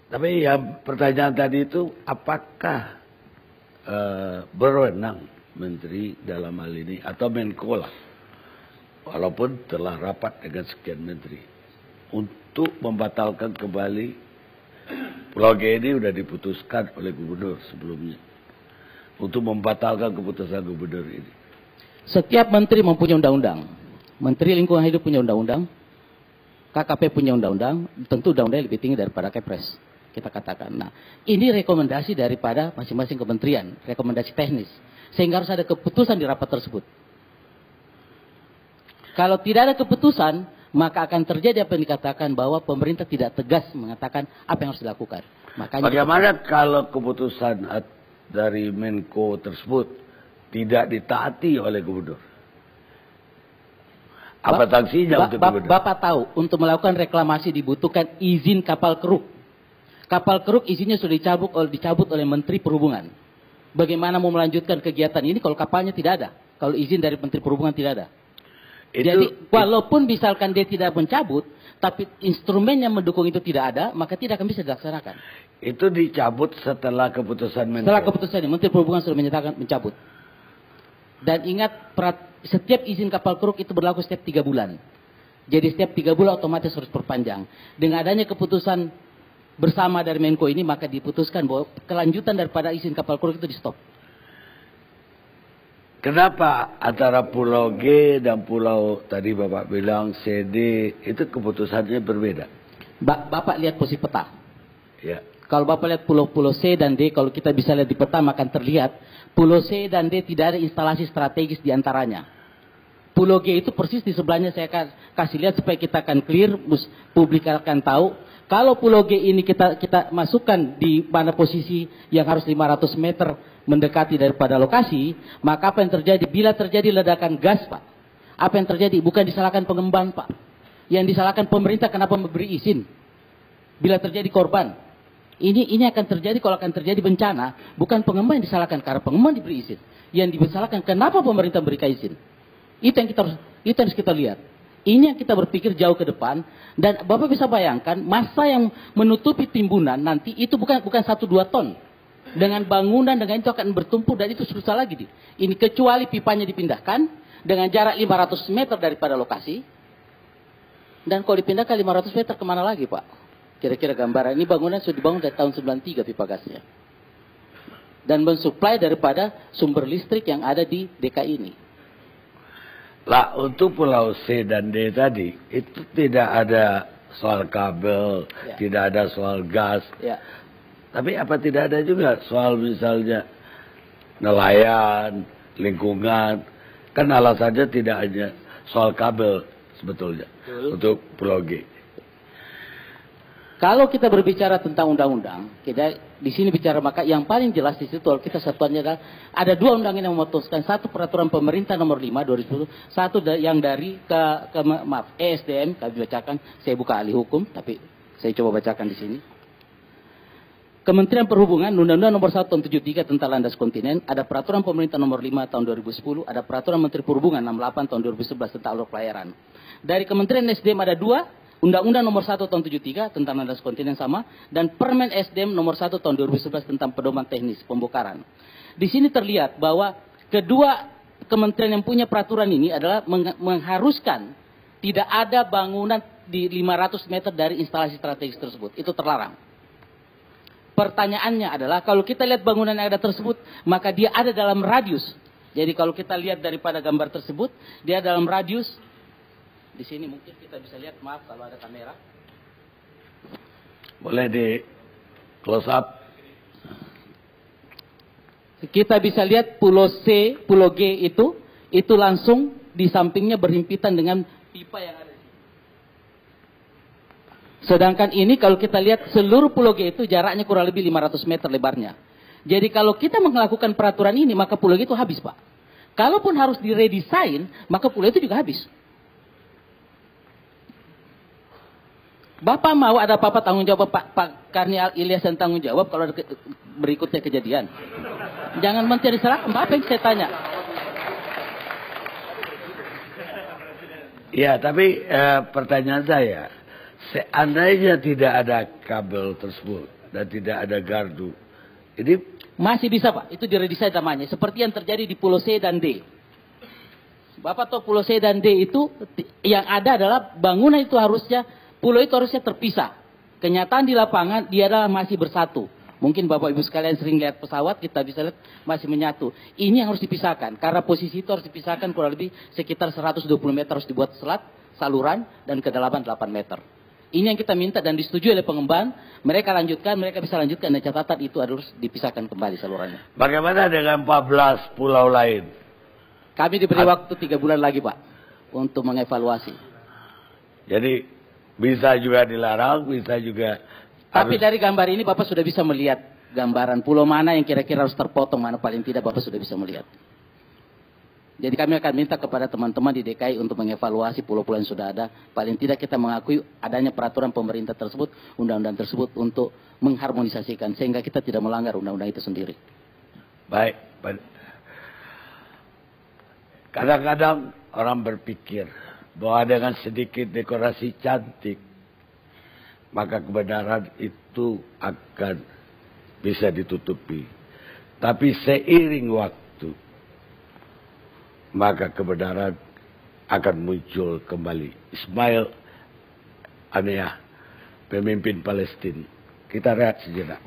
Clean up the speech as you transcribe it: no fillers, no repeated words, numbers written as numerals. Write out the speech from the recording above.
Tapi yang pertanyaan tadi itu apakah berwenang menteri dalam hal ini atau Menko lah, walaupun telah rapat dengan sekian menteri untuk membatalkan kembali Pulau G ini sudah diputuskan oleh gubernur sebelumnya untuk membatalkan keputusan gubernur ini. Setiap menteri mempunyai undang-undang. Menteri Lingkungan Hidup punya undang-undang, KKP punya undang-undang, tentu undang-undang lebih tinggi daripada Kepres. Kita katakan. Nah, ini rekomendasi daripada masing-masing kementerian, rekomendasi teknis. Sehingga harus ada keputusan di rapat tersebut. Kalau tidak ada keputusan, maka akan terjadi apa yang dikatakan bahwa pemerintah tidak tegas mengatakan apa yang harus dilakukan. Makanya bagaimana kalau keputusan dari Menko tersebut tidak ditaati oleh gubernur? Apa sanksinya untuk gubernur? Bapak tahu, untuk melakukan reklamasi dibutuhkan izin kapal keruk. Kapal keruk izinnya sudah dicabut oleh Menteri Perhubungan. Bagaimana mau melanjutkan kegiatan ini kalau kapalnya tidak ada? Kalau izin dari Menteri Perhubungan tidak ada. Jadi walaupun misalkan dia tidak mencabut, tapi instrumen yang mendukung itu tidak ada, maka tidak akan bisa dilaksanakan. Itu dicabut setelah keputusan Menko. Setelah keputusan ini, Menteri Perhubungan sudah menyatakan mencabut. Dan ingat, setiap izin kapal keruk itu berlaku setiap 3 bulan. Jadi setiap 3 bulan otomatis harus perpanjang. Dengan adanya keputusan bersama dari Menko ini, maka diputuskan bahwa kelanjutan daripada izin kapal keruk itu di stop. Kenapa antara Pulau G dan Pulau tadi Bapak bilang CD itu keputusannya berbeda? Bapak lihat posisi peta. Ya. Kalau Bapak lihat pulau-pulau C dan D, kalau kita bisa lihat di peta, maka akan terlihat Pulau C dan D tidak ada instalasi strategis di antaranya. Pulau G itu persis di sebelahnya, saya kasih lihat supaya kita akan clear, publik akan tahu. Kalau Pulau G ini kita masukkan di mana posisi yang harus 500 meter mendekati daripada lokasi, maka apa yang terjadi? Bila terjadi ledakan gas, Pak, apa yang terjadi? Bukan disalahkan pengembang, Pak. Yang disalahkan pemerintah kenapa memberi izin. Bila terjadi korban. Ini akan terjadi kalau akan terjadi bencana, bukan pengembang yang disalahkan karena pengembang diberi izin. Yang disalahkan kenapa pemerintah memberikan izin. Itu yang harus kita lihat. Ini yang kita berpikir jauh ke depan, dan Bapak bisa bayangkan masa yang menutupi timbunan nanti itu bukan 1-2 ton. Dengan bangunan dengan itu akan bertumpuk dan itu susah lagi. Ini kecuali pipanya dipindahkan dengan jarak 500 meter daripada lokasi. Dan kalau dipindahkan 500 meter kemana lagi, Pak? Kira-kira gambaran ini bangunan sudah dibangun dari tahun 93 pipa gasnya. Dan mensuplai daripada sumber listrik yang ada di DKI ini. Lah, untuk Pulau C dan D tadi, itu tidak ada soal kabel, tidak ada soal gas. Ya. Tapi apa tidak ada juga soal misalnya nelayan, lingkungan. Kan alasannya tidak hanya soal kabel sebetulnya. Untuk Pulau G. Kalau kita berbicara tentang undang-undang, kita di sini bicara, maka yang paling jelas di situ kalau kita satuannya adalah ada 2 undang-undang yang memutuskan, satu peraturan pemerintah nomor 5 2010, satu yang dari ESDM, kami bacakan, saya buka ahli hukum tapi saya coba bacakan di sini. Kementerian Perhubungan, Undang-Undang nomor 1 tahun 73 tentang landas kontinen, ada peraturan pemerintah nomor 5 tahun 2010, ada peraturan Menteri Perhubungan 68 tahun 2011 tentang alur pelayaran. Dari Kementerian SDM ada 2, Undang-Undang nomor 1 tahun 73 tentang landas kontinen sama, dan Permen SDM nomor 1 tahun 2011 tentang pedoman teknis pembongkaran. Di sini terlihat bahwa kedua kementerian yang punya peraturan ini adalah mengharuskan tidak ada bangunan di 500 meter dari instalasi strategis tersebut. Itu terlarang. Pertanyaannya adalah kalau kita lihat bangunan yang ada tersebut, maka dia ada dalam radius. Jadi kalau kita lihat daripada gambar tersebut, dia dalam radius. Di sini mungkin kita bisa lihat, maaf kalau ada kamera. Boleh di close up. Kita bisa lihat Pulau C, Pulau G itu langsung di sampingnya berhimpitan dengan pipa yang ada. Sedangkan ini kalau kita lihat seluruh Pulau G itu jaraknya kurang lebih 500 meter lebarnya. Jadi kalau kita melakukan peraturan ini, maka Pulau G itu habis, Pak. Kalaupun harus diredesain, maka Pulau itu juga habis. Bapak mau ada apa-apa tanggung jawab Pak Karni Ilyas yang tanggung jawab kalau ada berikutnya kejadian. Jangan menteri diserahkan, apa yang saya tanya? Ya, tapi pertanyaan saya, seandainya tidak ada kabel tersebut, dan tidak ada gardu. Ini masih bisa Pak, itu diredesain namanya. Seperti yang terjadi di Pulau C dan D. Bapak tahu Pulau C dan D itu yang ada adalah bangunan itu harusnya, pulau itu harusnya terpisah. Kenyataan di lapangan dia adalah masih bersatu. Mungkin Bapak Ibu sekalian sering lihat pesawat, kita bisa lihat masih menyatu. Ini yang harus dipisahkan, karena posisi itu harus dipisahkan kurang lebih sekitar 120 meter harus dibuat selat, saluran, dan kedalaman 8 meter. Ini yang kita minta dan disetujui oleh pengembang. Mereka bisa lanjutkan dan catatan itu harus dipisahkan kembali salurannya. Bagaimana dengan 14 pulau lain? Kami diberi waktu 3 bulan lagi Pak, untuk mengevaluasi. Jadi bisa juga dilarang, bisa juga... Tapi dari gambar ini Bapak sudah bisa melihat gambaran pulau mana yang kira-kira harus terpotong, mana paling tidak Bapak sudah bisa melihat. Jadi kami akan minta kepada teman-teman di DKI untuk mengevaluasi pulau-pulau yang sudah ada. Paling tidak kita mengakui adanya peraturan pemerintah tersebut, undang-undang tersebut untuk mengharmonisasikan. Sehingga kita tidak melanggar undang-undang itu sendiri. Baik. Kadang-kadang orang berpikir bahwa dengan sedikit dekorasi cantik, maka kebenaran itu akan bisa ditutupi. Tapi seiring waktu, maka kebenaran akan muncul kembali. Ismail Haniyeh, pemimpin Palestina. Kita rehat sejenak.